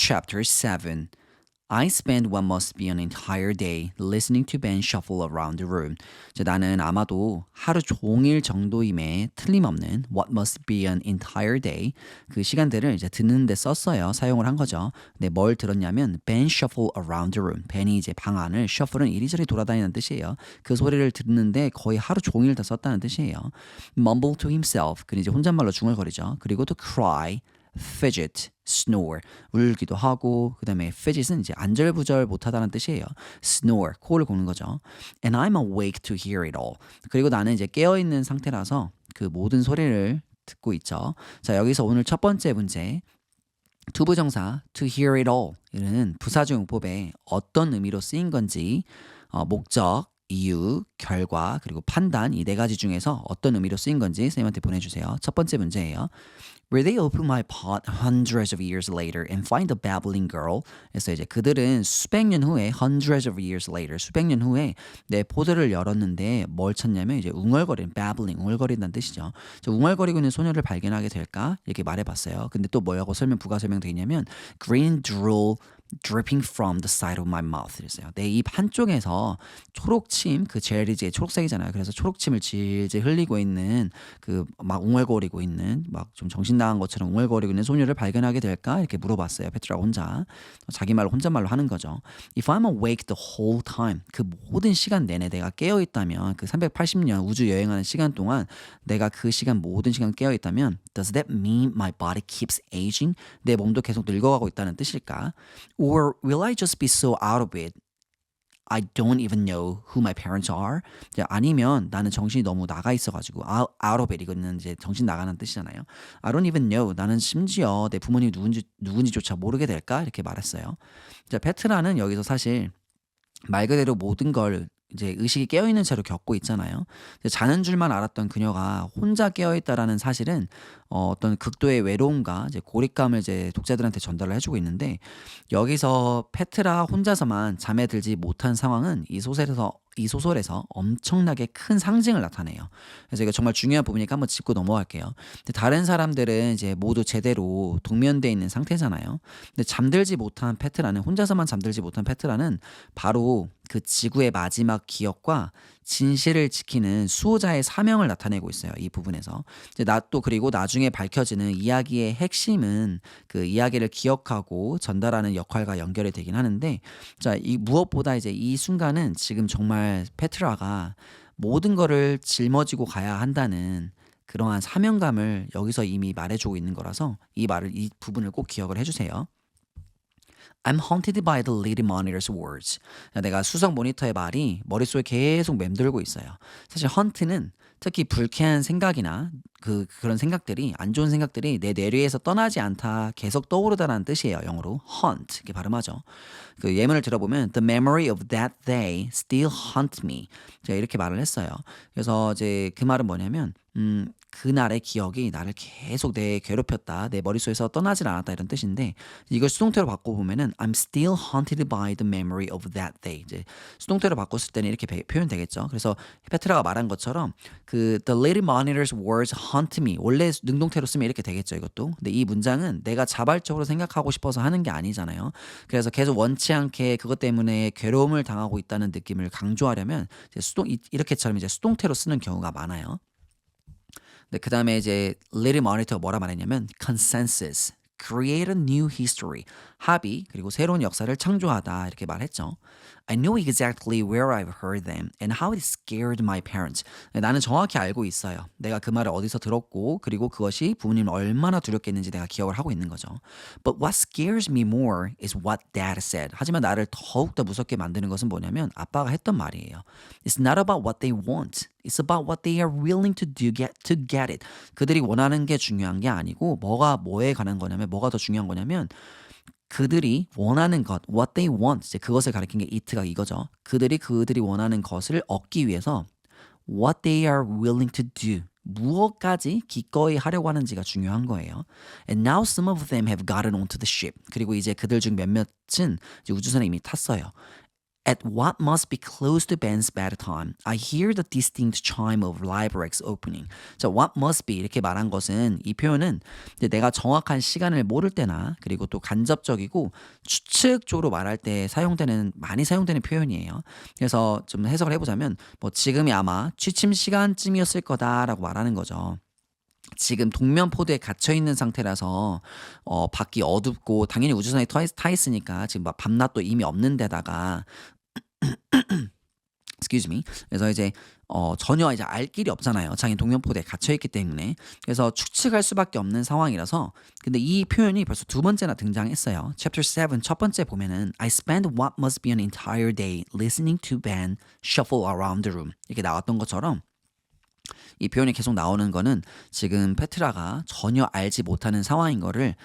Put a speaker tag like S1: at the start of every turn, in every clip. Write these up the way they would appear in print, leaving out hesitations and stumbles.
S1: Chapter 7 I spend what must be an entire day listening to Ben shuffle around the room. 나는 아마도 하루 종일 정도임에 틀림없는 what must be an entire day 그 시간들을 이제 듣는데 썼어요. 사용을 한 거죠. 근데 뭘 들었냐면 Ben shuffle around the room. Ben이 이제 방 안을 shuffle은 이리저리 돌아다니는 뜻이에요. 그 소리를 듣는데 거의 하루 종일 다 썼다는 뜻이에요. Mumble to himself. 그는 이제 혼잣말로 중얼거리죠. 그리고 to cry. fidget, snore 울기도 하고 그 다음에 fidget은 이제 안절부절 못하다는 뜻이에요. snore, 코를 고는 거죠. And I'm awake to hear it all. 그리고 나는 이제 깨어있는 상태라서 그 모든 소리를 듣고 있죠. 자, 여기서 오늘 첫 번째 문제 투부정사 to hear it all 이는 부사주용법에 어떤 의미로 쓰인 건지 목적, 이유, 결과, 그리고 판단 이 네 가지 중에서 어떤 의미로 쓰인 건지 선생님한테 보내주세요. 첫 번째 문제예요. Will they open my pot hundreds of years later and find a babbling girl? 그래서 이제 그들은 수백 년 후에 hundreds of years later 수백 년 후에 내 포드를 열었는데 뭘 찾냐면 이제 웅얼거리는 babbling 웅얼거린다는 뜻이죠. 웅얼거리고 있는 소녀를 발견하게 될까? 이렇게 말해봤어요. 근데 또 뭐라고 부가 설명되어 있냐면 green drool dripping from the side of my mouth 이랬어요. 내 입 한쪽에서 초록침 그 젤이 이제 초록색이잖아요. 그래서 초록침을 질질 흘리고 있는 그 막 웅얼거리고 있는 막 좀 정신 나간 것처럼 웅얼거리고 있는 소녀를 발견하게 될까 이렇게 물어봤어요. 페트라가 혼자 자기 말로 혼잣말로 하는 거죠. If I'm awake the whole time 그 모든 시간 내내 내가 깨어 있다면 그 380년 우주 여행하는 시간 동안 내가 그 시간 모든 시간 깨어 있다면 Does that mean my body keeps aging? 내 몸도 계속 늙어가고 있다는 뜻일까? Or will I just be so out of it? I don't even know who my parents are. 아니면 나는 정신이 너무 나가 있어가지고 out of it 이거는 이제 정신 나가는 뜻이잖아요. I don't even know. 나는 심지어 내 부모님이 누군지조차 모르게 될까 이렇게 말했어요. 자, 페트라는 여기서 사실 말 그대로 모든 걸 이제 의식이 깨어있는 채로 겪고 있잖아요. 자는 줄만 알았던 그녀가 혼자 깨어있다라는 사실은 어떤 극도의 외로움과 이제 고립감을 이제 독자들한테 전달을 해주고 있는데 여기서 페트라 혼자서만 잠에 들지 못한 상황은 이 소설에서 엄청나게 큰 상징을 나타내요. 그래서 이거 정말 중요한 부분이니까 한번 짚고 넘어갈게요. 근데 다른 사람들은 이제 모두 제대로 동면돼 있는 상태잖아요. 근데 혼자서만 잠들지 못한 페트라는 바로 그 지구의 마지막 기억과 진실을 지키는 수호자의 사명을 나타내고 있어요. 이 부분에서. 이제 그리고 나중에 밝혀지는 이야기의 핵심은 그 이야기를 기억하고 전달하는 역할과 연결이 되긴 하는데 자, 무엇보다 이제 이 순간은 지금 정말 페트라가 모든 거를 짊어지고 가야 한다는 그러한 사명감을 여기서 이미 말해주고 있는 거라서 이 부분을 꼭 기억을 해주세요. I'm haunted by the lady monitor's words. 내가 수석 모니터의 말이 머릿속에 계속 맴돌고 있어요. 사실 hunt는 특히 불쾌한 생각이나 그런 생각들이 안 좋은 생각들이 내 뇌리에서 떠나지 않다 계속 떠오르다라는 뜻이에요. 영어로 hunt 이렇게 발음하죠. 그 예문을 들어보면 The memory of that day still haunt me. 제가 이렇게 말을 했어요. 그래서 이제 그 말은 뭐냐면 그날의 기억이 나를 계속 괴롭혔다. 내 머릿속에서 떠나질 않았다 이런 뜻인데 이걸 수동태로 바꿔보면은 I'm still haunted by the memory of that day. 이제 수동태로 바꿨을 때는 이렇게 표현되겠죠. 그래서 페트라가 말한 것처럼 The lady monitor's words haunt me. 원래 능동태로 쓰면 이렇게 되겠죠. 이것도. 근데 이 문장은 내가 자발적으로 생각하고 싶어서 하는 게 아니잖아요. 그래서 계속 원치 않게 그것 때문에 괴로움을 당하고 있다는 느낌을 강조하려면 이렇게처럼 이제 수동태로 쓰는 경우가 많아요. 그 다음에 이제 Lady Monitor 뭐라 말했냐면 consensus, create a new history, 합의 그리고 새로운 역사를 창조하다 이렇게 말했죠. I know exactly where I've heard them and how it scared my parents. 나는 정확히 알고 있어요. 내가 그 말을 어디서 들었고 그리고 그것이 부모님을 얼마나 두렵겠는지 내가 기억을 하고 있는 거죠. But what scares me more is what dad said. 하지만 나를 더욱더 무섭게 만드는 것은 뭐냐면 아빠가 했던 말이에요. It's not about what they want. It's about what they are willing to do to get it. 그들이 원하는 게 중요한 게 아니고 뭐에 관한 거냐면 뭐가 더 중요한 거냐면 그들이 원하는 것, what they want, 이제 그것을 가리킨 게 it가 이거죠. 그들이 원하는 것을 얻기 위해서 what they are willing to do, 무엇까지 기꺼이 하려고 하는지가 중요한 거예요. And now some of them have gotten onto the ship. 그리고 이제 그들 중 몇몇은 이제 우주선에 이미 탔어요. At what must be close to Ben's bedtime, I hear the distinct chime of library's opening. 자, what must be 이렇게 말한 것은 이 표현은 이제 내가 정확한 시간을 모를 때나 그리고 또 간접적이고 추측적으로 말할 때 사용되는 많이 사용되는 표현이에요. 그래서 좀 해석을 해보자면 뭐 지금이 아마 취침 시간쯤이었을 거다라고 말하는 거죠. 지금 동면포대에 갇혀 있는 상태라서 밖이 어둡고 당연히 우주선에 타 있으니까 지금 막 밤낮도 이미 없는 데다가 excuse me. 그래서 이제 전혀 이제 알 길이 없잖아요. 자기 동면포대에 갇혀 있기 때문에. 그래서 추측할 수밖에 없는 상황이라서 근데 이 표현이 벌써 두 번째나 등장했어요. Chapter 7 첫 번째 보면은 I spent what must be an entire day listening to Ben shuffle around the room. 이렇게 나왔던 것처럼 이 표현이 계속 나오는 거는 지금 페트라가 전혀 알지 못하는 상황인 거를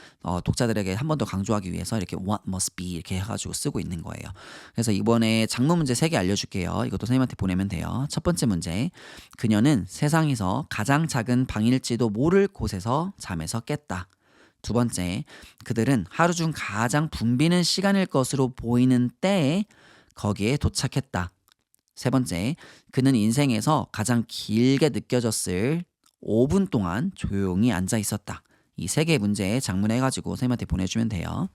S1: 독자들에게 한 번 더 강조하기 위해서 이렇게 what must be 이렇게 해가지고 쓰고 있는 거예요. 그래서 이번에 작문 문제 3개 알려줄게요. 이것도 선생님한테 보내면 돼요. 첫 번째 문제. 그녀는 세상에서 가장 작은 방일지도 모를 곳에서 잠에서 깼다. 두 번째. 그들은 하루 중 가장 붐비는 시간일 것으로 보이는 때에 거기에 도착했다. 세 번째, 그는 인생에서 가장 길게 느껴졌을 5분 동안 조용히 앉아 있었다. 이 세 개의 문제 작문해가지고 선생님한테 보내주면 돼요.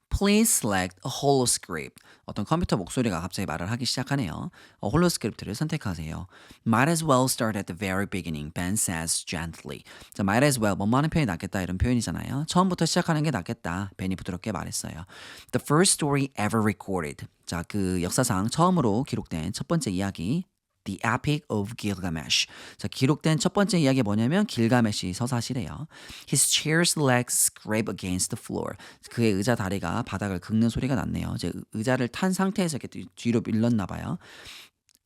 S1: Please select a holoscript. 어떤 컴퓨터 목소리가 갑자기 말을 하기 시작하네요. 홀로스크립트를 선택하세요. Might as well start at the very beginning, Ben says gently. 자, might as well, 뭐뭐 하는 편이 낫겠다 이런 표현이잖아요. 처음부터 시작하는 게 낫겠다. 벤이 부드럽게 말했어요. The first story ever recorded. 자, 그 역사상 처음으로 기록된 첫 번째 이야기. The Epic of Gilgamesh. 자, 기록된 첫 번째 이야기 뭐냐면 길가메시 서사시래요. His chair's legs scrape against the floor. 그의 의자 다리가 바닥을 긁는 소리가 났네요. 이제 의자를 탄 상태에서 이렇게 뒤로 밀렸나 봐요.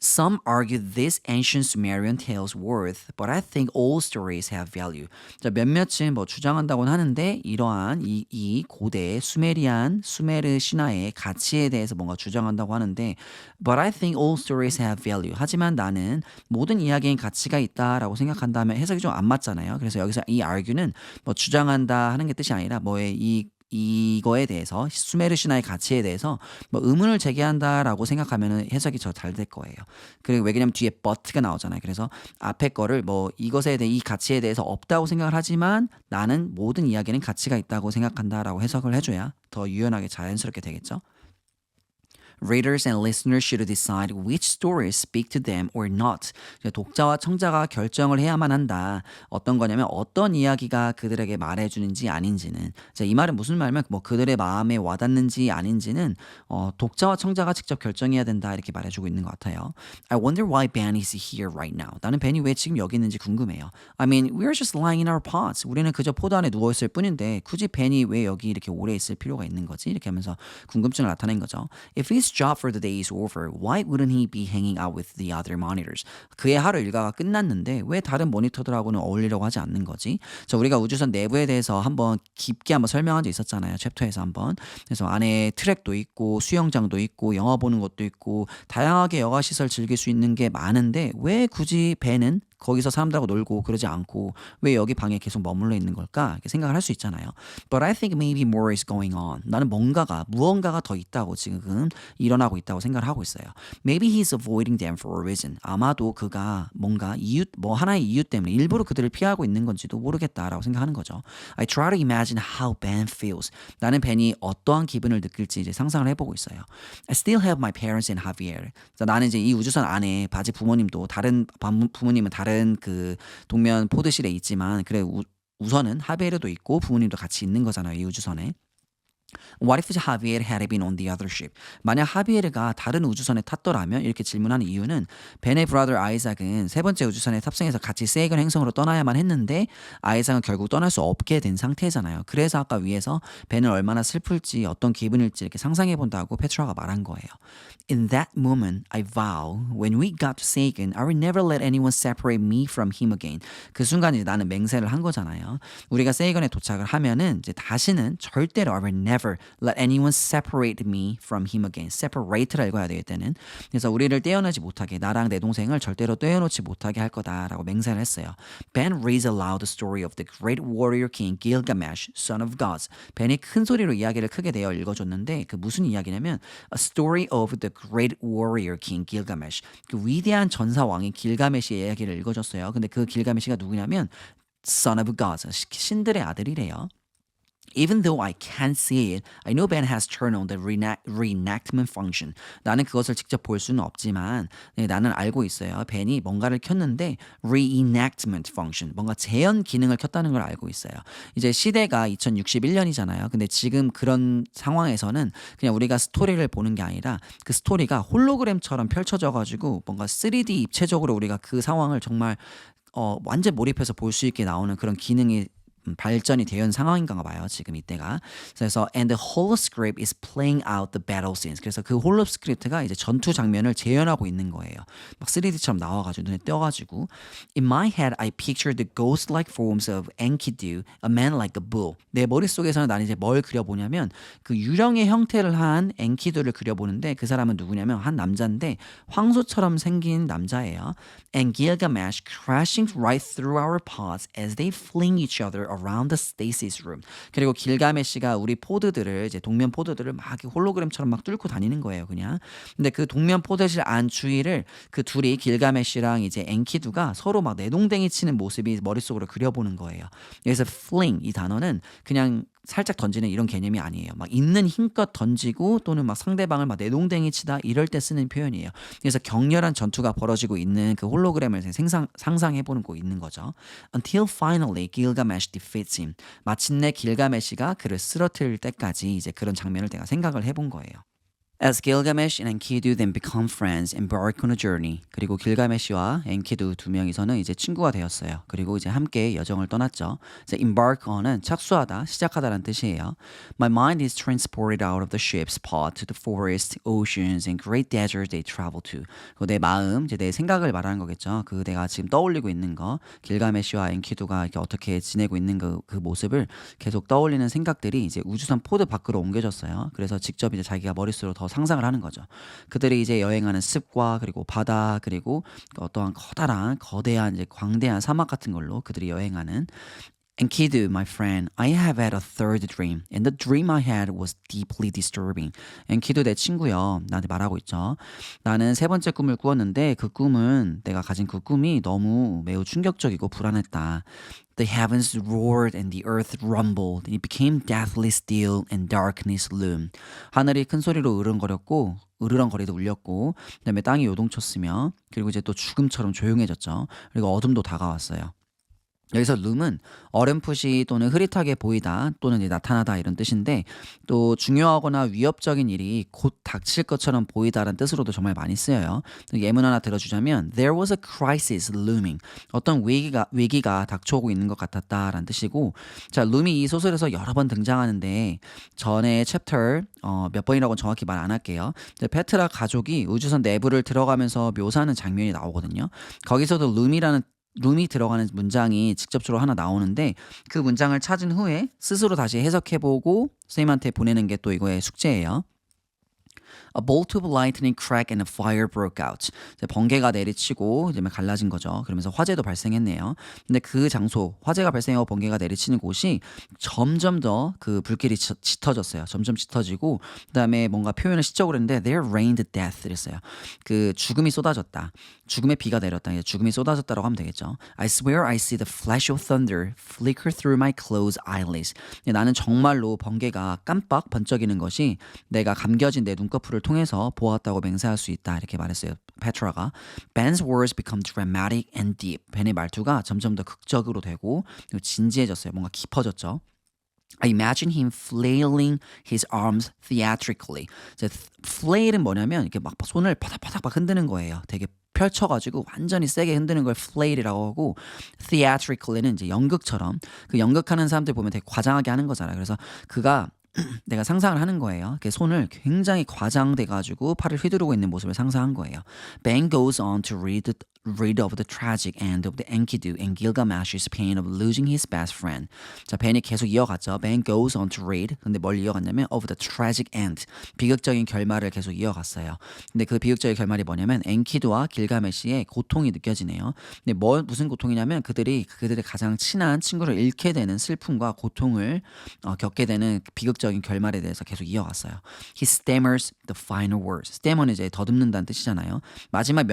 S1: Some argue this ancient Sumerian tale's worth, but I think all stories have value. 자, 몇몇은 뭐 주장한다고는 하는데 이러한 이 고대 수메르 신화의 가치에 대해서 뭔가 주장한다고 하는데 but I think all stories have value. 하지만 나는 모든 이야기엔 가치가 있다라고 생각한다면 해석이 좀 안 맞잖아요. 그래서 여기서 이 argue는 뭐 주장한다 하는 게 뜻이 아니라 뭐의 이거에 대해서 수메르 신화의 가치에 대해서 뭐 의문을 제기한다라고 생각하면 해석이 더 잘 될 거예요. 그리고 왜냐면 뒤에 but가 나오잖아요. 그래서 앞에 거를 뭐 이것에 대해 이 가치에 대해서 없다고 생각을 하지만 나는 모든 이야기는 가치가 있다고 생각한다라고 해석을 해줘야 더 유연하게 자연스럽게 되겠죠. Readers and listeners should decide which stories speak to them or not. 독자와 청자가 결정을 해야만 한다. 어떤 거냐면 어떤 이야기가 그들에게 말해주는지 아닌지는. 자, 이 말은 무슨 말이면 뭐 그들의 마음에 와닿는지 아닌지는 독자와 청자가 직접 결정해야 된다 이렇게 말해주고 있는 것 같아요. I wonder why Ben is here right now. 나는 벤이 왜 지금 여기 있는지 궁금해요. I mean, we're just lying in our pods. 우리는 그저 포도 안에 누워 있을 뿐인데 굳이 벤이 왜 여기 이렇게 오래 있을 필요가 있는 거지? 이렇게 하면서 궁금증을 나타낸 거죠. If his job for the day is over, why wouldn't he be hanging out with the other monitors? 그의 하루 일과가 끝났는데 왜 다른 모니터들하고는 어울리려고 하지 않는 거지? 자, 우리가 우주선 내부에 대해서 한번 깊게 한번 설명한 적 있었잖아요. 챕터에서 한번. 그래서 안에 트랙도 있고 수영장도 있고 영화 보는 것도 있고 다양하게 여가 시설 즐길 수 있는 게 많은데 왜 굳이 벤은 거기서 사람들하고 놀고 그러지 않고 왜 여기 방에 계속 머물러 있는 걸까? 이렇게 생각을 할 수 있잖아요. But I think maybe more is going on. 나는 무언가가 더 있다고 지금 일어나고 있다고 생각을 하고 있어요. Maybe he's avoiding them for a reason. 아마도 그가 뭔가 하나의 이유 때문에 일부러 그들을 피하고 있는 건지도 모르겠다라고 생각하는 거죠. I try to imagine how Ben feels. 나는 벤이 어떠한 기분을 느낄지 이제 상상을 해보고 있어요. I still have my parents and Javier. 나는 이제 이 우주선 안에 바지 부모님도 부모님은 다른 그 동면 포드실에 있지만 그래 우선은 하베르도 있고 부모님도 같이 있는 거잖아요. 이 우주선에. What if Javier had been on the other ship? 만약 하비에르가 다른 우주선에 탔더라면 이렇게 질문하는 이유는 벤의 브라더 아이삭은 세 번째 우주선에 탑승해서 같이 세이건 행성으로 떠나야만 했는데 아이삭은 결국 떠날 수 없게 된 상태잖아요. 그래서 아까 위에서 벤은 얼마나 슬플지 어떤 기분일지 이렇게 상상해 본다고 페트라가 말한 거예요. In that moment, I vow, when we got to Sagan, I will never let anyone separate me from him again. 그 순간 이제 나는 맹세를 한 거잖아요. 우리가 세이건에 도착을 하면은 이제 다시는 절대로 I will never never let anyone separate me from him again. separate라 읽어야 되겠다는. 그래서 우리를 떼어내지 못하게 나랑 내 동생을 절대로 떼어놓지 못하게 할 거다라고 맹세를 했어요. Ben reads aloud the story of the great warrior king Gilgamesh, son of gods. 벤이 큰 소리로 이야기를 크게 내어 읽어줬는데 그 무슨 이야기냐면 A story of the great warrior king Gilgamesh. 그 위대한 전사 왕인 길가메시의 이야기를 읽어줬어요. 근데 그 길가메시가 누구냐면 son of gods, 신들의 아들이래요. Even though I can't see it, I know Ben has turned on the reenactment function. 나는 그것을 직접 볼 수는 없지만 나는 알고 있어요. 벤이 뭔가를 켰는데 reenactment function, 뭔가 재현 기능을 켰다는 걸 알고 있어요. 이제 시대가 2061년이잖아요. 근데 지금 그런 상황에서는 그냥 우리가 스토리를 보는 게 아니라 그 스토리가 홀로그램처럼 펼쳐져가지고 뭔가 3D 입체적으로 우리가 그 상황을 정말 완전 몰입해서 볼 수 있게 나오는 그런 기능이 발전이 되어 있는 상황인가 봐요. 지금 이때가. 그래서 and the holoscript is playing out the battle scenes. 그래서 그 홀로스크립트가 이제 전투 장면을 재현하고 있는 거예요. 막 3D처럼 나와가지고 눈에 띄어가지고 In my head, I pictured the ghost-like forms of Enkidu, a man like a bull. 내 머릿속에서는 나는 이제 뭘 그려보냐면 그 유령의 형태를 한 엔키두를 그려보는데 그 사람은 누구냐면 한 남자인데 황소처럼 생긴 남자예요. And Gilgamesh crashing right through our pods as they fling each other around the stasis room. 그리고 길가메시가 우리 포드들을 이제 동면 포드들을 막 홀로그램처럼 막 뚫고 다니는 거예요, 그냥. 근데 그 동면 포드실 안 주위를 그 둘이 길가메시랑 이제 엔키두가 서로 막 내동댕이 치는 모습이 머릿속으로 그려보는 거예요. 여기서 fling 이 단어는 그냥 살짝 던지는 이런 개념이 아니에요. 막 있는 힘껏 던지고 또는 막 상대방을 막 내동댕이 치다 이럴 때 쓰는 표현이에요. 그래서 격렬한 전투가 벌어지고 있는 그 홀로그램을 상상해보는 거 있는 거죠. Until finally Gilgamesh defeats him. 마침내 길가메시가 그를 쓰러뜨릴 때까지 이제 그런 장면을 내가 생각을 해본 거예요. As Gilgamesh and Enkidu then become friends, embark on a journey. 그리고 길가메시와 엔키두 두 명이서는 이제 친구가 되었어요. 그리고 이제 함께 여정을 떠났죠. 이제 embark on은 착수하다, 시작하다라는 뜻이에요. My mind is transported out of the ship's pod to the forests, oceans, and great deserts they travel to. 그리고 내 마음, 이제 내 생각을 말하는 거겠죠. 그 내가 지금 떠올리고 있는 거, 길가메시와 엔키두가 이렇게 어떻게 지내고 있는 그 모습을 계속 떠올리는 생각들이 이제 우주선 포드 밖으로 옮겨졌어요. 그래서 직접 이제 자기가 머릿속으로 더 상상을 하는 거죠. 그들이 이제 여행하는 습과 그리고 바다 그리고 어떠한 커다란 거대한 이제 광대한 사막 같은 걸로 그들이 여행하는 Enkidu, my friend, I have had a third dream, and the dream I had was deeply disturbing. 엔키두 내 친구요. 나한테 말하고 있죠. 나는 세 번째 꿈을 꾸었는데 그 꿈은 내가 가진 그 꿈이 너무 매우 충격적이고 불안했다. The heavens roared and the earth rumbled. It became deathly still and darkness loomed. 하늘이 큰 소리로 으르렁거렸고 으르렁거리도 울렸고 그다음에 땅이 요동쳤으며 그리고 이제 또 죽음처럼 조용해졌죠. 그리고 어둠도 다가왔어요. 여기서 loom은 어렴풋이 또는 흐릿하게 보이다 또는 이제 나타나다 이런 뜻인데 또 중요하거나 위협적인 일이 곧 닥칠 것처럼 보이다라는 뜻으로도 정말 많이 쓰여요. 예문 하나 들어주자면 There was a crisis looming. 어떤 위기가 닥쳐오고 있는 것 같았다라는 뜻이고 자, loom이 이 소설에서 여러 번 등장하는데 전에 챕터 몇 번이라고 정확히 말 안 할게요. 페트라 가족이 우주선 내부를 들어가면서 묘사하는 장면이 나오거든요. 거기서도 loom이 들어가는 문장이 직접적으로 하나 나오는데 그 문장을 찾은 후에 스스로 다시 해석해보고 선생님한테 보내는 게 또 이거의 숙제예요. A bolt of lightning cracked and a fire broke out. 이제 번개가 내리치고 이제 갈라진 거죠. 그러면서 화재도 발생했네요. 근데 그 장소, 화재가 발생하고 번개가 내리치는 곳이 점점 더 그 불길이 짙어졌어요. 점점 짙어지고 그다음에 뭔가 표현을 시적으로 했는데 there rained death 이랬어요. 그 죽음이 쏟아졌다. 죽음의 비가 내렸다. 죽음이 쏟아졌다라고 하면 되겠죠. I swear I see the flash of thunder flicker through my closed eyelids. 나는 정말로 번개가 깜빡 번쩍이는 것이 내가 감겨진 내 눈꺼풀을 통해서 보았다고 맹세할 수 있다. 이렇게 말했어요. 페트라가. Ben's words become dramatic and deep. 벤의 말투가 점점 더 극적으로 되고 진지해졌어요. 뭔가 깊어졌죠. I imagine him flailing his arms theatrically. flail은 뭐냐면 이렇게 막 손을 바닥바닥 막 흔드는 거예요. 되게 펼쳐가지고 완전히 세게 흔드는 걸 flail이라고 하고 theatrically는 이제 연극처럼 그 연극하는 사람들 보면 되게 과장하게 하는 거잖아요. 그래서 그가 내가 상상을 하는 거예요. 손을 굉장히 과장돼가지고 팔을 휘두르고 있는 모습을 상상한 거예요. Ben goes on to read rid of the tragic end of the Enkidu and Gilgamesh's pain of losing his best friend. 자, 벤이 계속 이어갔죠. Ben goes on to read. 근데 뭘 이어갔냐면 of the tragic end. 비극적인 결말을 계속 이어갔어요. 근데 그 비극적인 결말이 뭐냐면 엔키두와 길가메시의 고통이 느껴지네요. 근데 무슨 고통이냐면 그들이 그들의 가장 친한 친구를 잃게 되는 슬픔과 고통을 겪게 되는 비극적인 결말에 대해서 계속 이어갔어요. He stammers the final words. stammer는 이제 더듬는다는 뜻이잖아요. 마지막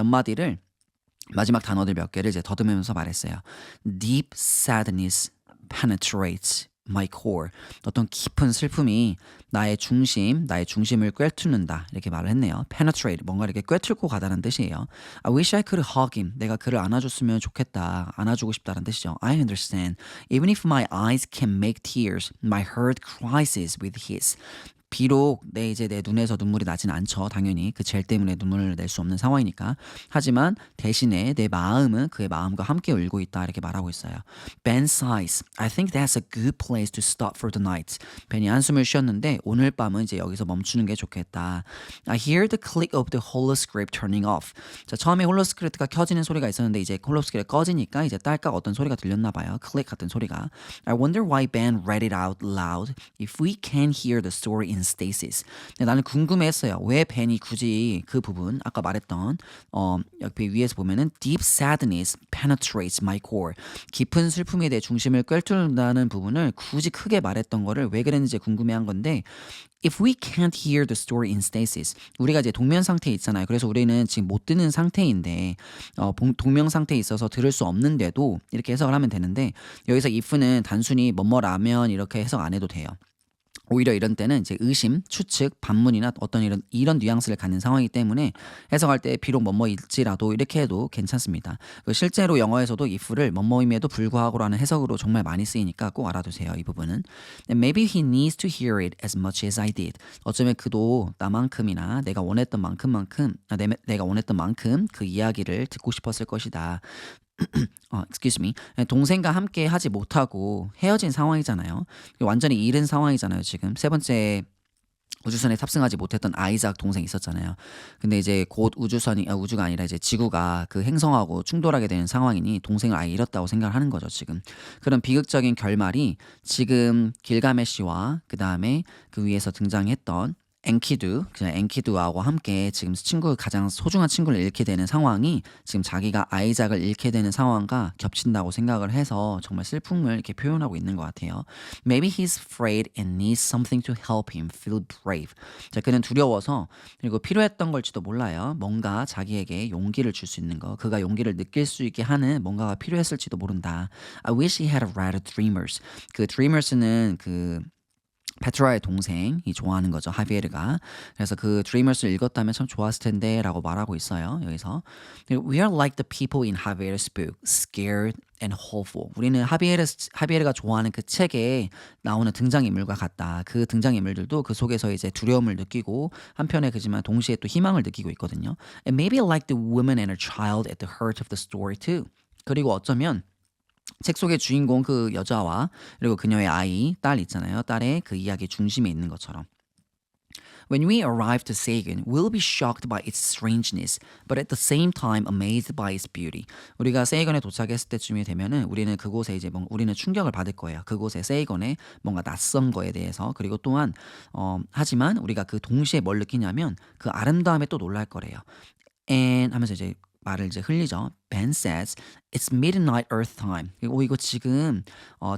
S1: 단어들 몇 개를 이제 더듬으면서 말했어요. Deep sadness penetrates my core. 어떤 깊은 슬픔이 나의 중심을 꿰뚫는다. 이렇게 말을 했네요. penetrate, 뭔가 이렇게 꿰뚫고 가다는 뜻이에요. I wish I could hug him. 내가 그를 안아줬으면 좋겠다. 안아주고 싶다는 뜻이죠. I understand. Even if my eyes can make tears, my heart cries with his. 비록 내 눈에서 눈물이 나진 않죠. 당연히 그 젤 때문에 눈물을 낼 수 없는 상황이니까. 하지만 대신에 내 마음은 그의 마음과 함께 울고 있다. 이렇게 말하고 있어요. Ben sighs. I think that's a good place to stop for the night. 벤이 한숨을 쉬었는데 오늘 밤은 이제 여기서 멈추는 게 좋겠다. I hear the click of the holoscript turning off. 자, 처음에 홀로스크립트가 켜지는 소리가 있었는데 이제 홀로스크립트가 꺼지니까 이제 딸깍 어떤 소리가 들렸나 봐요. 클릭 같은 소리가. I wonder why Ben read it out loud. If we can hear the story in stasis. 나는 궁금했어요. 왜 벤이 굳이 그 부분 아까 말했던 옆에 위에서 보면은 deep sadness penetrates my core. 깊은 슬픔에 대해 중심을 꿰뚫는다는 부분을 굳이 크게 말했던 거를 왜 그랬는지 궁금해한 건데 If we can't hear the story in stasis, 우리가 이제 동면 상태에 있잖아요. 그래서 우리는 지금 못 듣는 상태인데 동명 상태에 있어서 들을 수 없는데도 이렇게 해석을 하면 되는데 여기서 if는 단순히 뭐뭐라면 이렇게 해석 안 해도 돼요. 오히려 이런 때는 이제 의심, 추측, 반문이나 어떤 이런 뉘앙스를 갖는 상황이기 때문에 해석할 때 비록 뭐뭐일지라도 이렇게 해도 괜찮습니다. 실제로 영어에서도 if를 뭐뭐임에도 불구하고라는 해석으로 정말 많이 쓰이니까 꼭 알아두세요. 이 부분은. And maybe he needs to hear it as much as I did. 어쩌면 그도 나만큼이나 내가 원했던 만큼 그 이야기를 듣고 싶었을 것이다. excuse me. 동생과 함께 하지 못하고 헤어진 상황이잖아요. 완전히 잃은 상황이잖아요. 지금 세 번째 우주선에 탑승하지 못했던 아이작 동생 있었잖아요. 근데 이제 곧 우주가 아니라 이제 지구가 그 행성하고 충돌하게 되는 상황이니 동생을 아예 잃었다고 생각을 하는 거죠, 지금. 그런 비극적인 결말이 지금 길가메시와 그 다음에 그 위에서 등장했던 엔키두하고 함께 지금 가장 소중한 친구를 잃게 되는 상황이 지금 자기가 아이작을 잃게 되는 상황과 겹친다고 생각을 해서 정말 슬픔을 이렇게 표현하고 있는 것 같아요. Maybe he's afraid and needs something to help him feel brave. 자, 그는 두려워서 그리고 필요했던 걸지도 몰라요. 뭔가 자기에게 용기를 줄 수 있는 거, 그가 용기를 느낄 수 있게 하는 뭔가가 필요했을지도 모른다. I wish he had read Dreamers. 그 Dreamers는 그 페트라의 동생이 좋아하는 거죠. 하비에르가. 그래서 그 Dreamers를 읽었다면 참 좋았을 텐데 라고 말하고 있어요. 여기서 We are like the people in Javier's book, scared and hopeful. 우리는 하비에르가 좋아하는 그 책에 나오는 등장인물과 같다. 그 등장인물들도 그 속에서 이제 두려움을 느끼고 한편에 그지만 동시에 또 희망을 느끼고 있거든요. And maybe like the woman and her child at the heart of the story too. 그리고 어쩌면 책 속의 주인공 그 여자와 그리고 그녀의 딸 있잖아요. 딸의 그 이야기 중심에 있는 것처럼. When we arrive to Seigun, we'll be shocked by its strangeness, but at the same time amazed by its beauty. 우리가 세이건에 도착했을 때쯤이 되면은 우리는 그곳에 이제 우리는 충격을 받을 거예요. 그곳에 세이건에 뭔가 낯선 거에 대해서. 그리고 또한 하지만 우리가 그 동시에 뭘 느끼냐면 그 아름다움에 또 놀랄 거래요. And 하면서 이제 말을 이제 흘리죠. Ben says, it's midnight Earth time. 이거 지금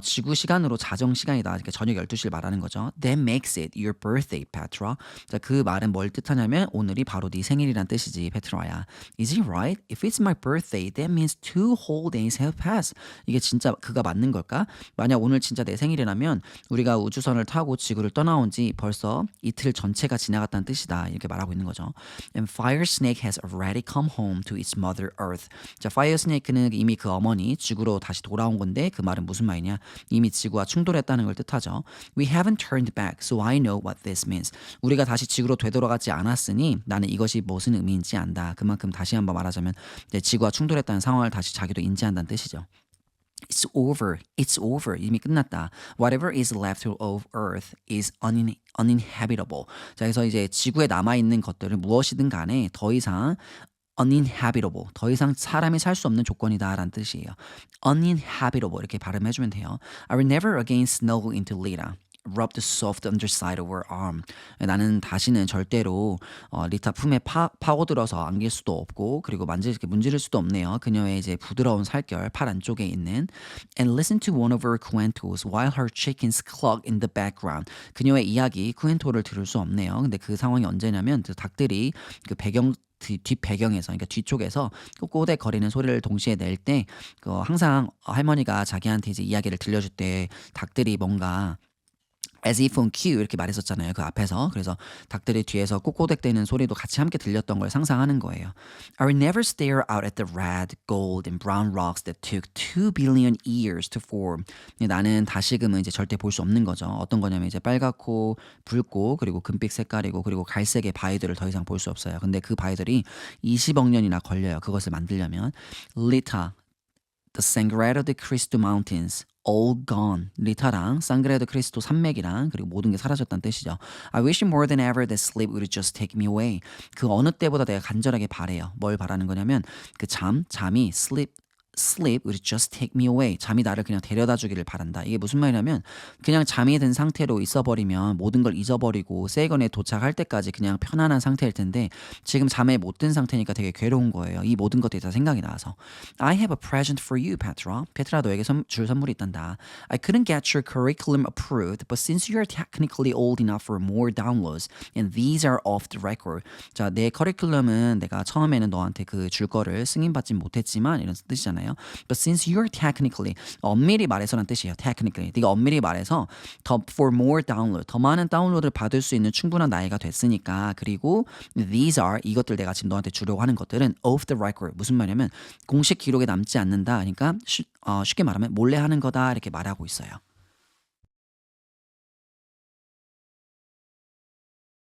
S1: 지구 시간으로 자정 시간이다. 그러니까 저녁 12시를 말하는 거죠. That makes it your birthday, Petra. 자, 그 말은 뭘 뜻하냐면 오늘이 바로 네 생일이란 뜻이지, 페트라야. Is he right? If it's my birthday, that means 2 whole days have passed. 이게 진짜 그가 맞는 걸까? 만약 오늘 진짜 내 생일이라면 우리가 우주선을 타고 지구를 떠나온 지 벌써 이틀 전체가 지나갔다는 뜻이다. 이렇게 말하고 있는 거죠. And Fire Snake has already come home to its mother Earth. 자, 파이어 스네이크는 이미 그 어머니 지구로 다시 돌아온 건데 그 말은 무슨 말이냐? 이미 지구와 충돌했다는 걸 뜻하죠. We haven't turned back, so I know what this means. 우리가 다시 지구로 되돌아가지 않았으니 나는 이것이 무슨 의미인지 안다. 그만큼 다시 한번 말하자면 지구와 충돌했다는 상황을 다시 자기도 인지한다는 뜻이죠. It's over. It's over. 이미 끝났다. Whatever is left of Earth is uninhabitable. 자, 그래서 이제 지구에 남아 있는 것들은 무엇이든 간에 더 이상 uninhabitable. 더 이상 사람이 살 수 없는 조건이다라는 뜻이에요. uninhabitable 이렇게 발음해주면 돼요. I will never again snuggle into Lita. Rub the soft underside of her arm. 나는 다시는 절대로 리타 품에 파고들어서 안길 수도 없고 그리고 문지를 수도 없네요. 그녀의 이제 부드러운 살결 팔 안쪽에 있는 and listen to one of her cuentos while her chickens cluck in the background. 그녀의 이야기 쿠엔토를 들을 수 없네요. 근데 그 상황이 언제냐면 그 닭들이 그 뒷배경에서 그러니까 뒤쪽에서 꼬꼬댁거리는 소리를 동시에 낼 때 항상 할머니가 자기한테 이제 이야기를 들려줄 때 닭들이 뭔가 as if on cue 이렇게 말했었잖아요. 그 앞에서. 그래서 닭들이 뒤에서 꼬꼬댁대는 소리도 같이 함께 들렸던 걸 상상하는 거예요. I will never stare out at the red, gold, and brown rocks that took 2 billion years to form. 나는 다시금은 이제 절대 볼 수 없는 거죠. 어떤 거냐면 이제 빨갛고 붉고 그리고 금빛 색깔이고 그리고 갈색의 바위들을 더 이상 볼 수 없어요. 근데 그 바위들이 20억 년이나 걸려요. 그것을 만들려면. Lita, the Sangredo de Cristo Mountains, all gone. 리타랑 상그레도 크리스토 산맥이랑 그리고 모든 게 사라졌다는 뜻이죠. I wish more than ever that sleep would just take me away. 그 어느 때보다 내가 간절하게 바래요. 뭘 바라는 거냐면 그 잠이 sleep would just take me away. 잠이 나를 그냥 데려다 주기를 바란다. 이게 무슨 말이냐면 그냥 잠이 든 상태로 있어버리면 모든 걸 잊어버리고 세이건에 도착할 때까지 그냥 편안한 상태일 텐데 지금 잠에 못 든 상태니까 되게 괴로운 거예요. 이 모든 것들이 다 생각이 나서 I have a present for you, Petra. 페트라 너에게 줄 선물이 있단다. I couldn't get your curriculum approved, but since you are technically old enough for more downloads, and these are off the record. 자, 내 커리큘럼은 내가 처음에는 너한테 그 줄 거를 승인받지 못했지만 이런 뜻이잖아요. But since you're technically 엄밀히 말해서란 뜻이에요. Technically 네가 엄밀히 말해서 for more download 더 많은 다운로드를 받을 수 있는 충분한 나이가 됐으니까 그리고 these are 이것들 내가 지금 너한테 주려고 하는 것들은 off the record 무슨 말이냐면 공식 기록에 남지 않는다. 그러니까 쉽게 말하면 몰래 하는 거다 이렇게 말하고 있어요.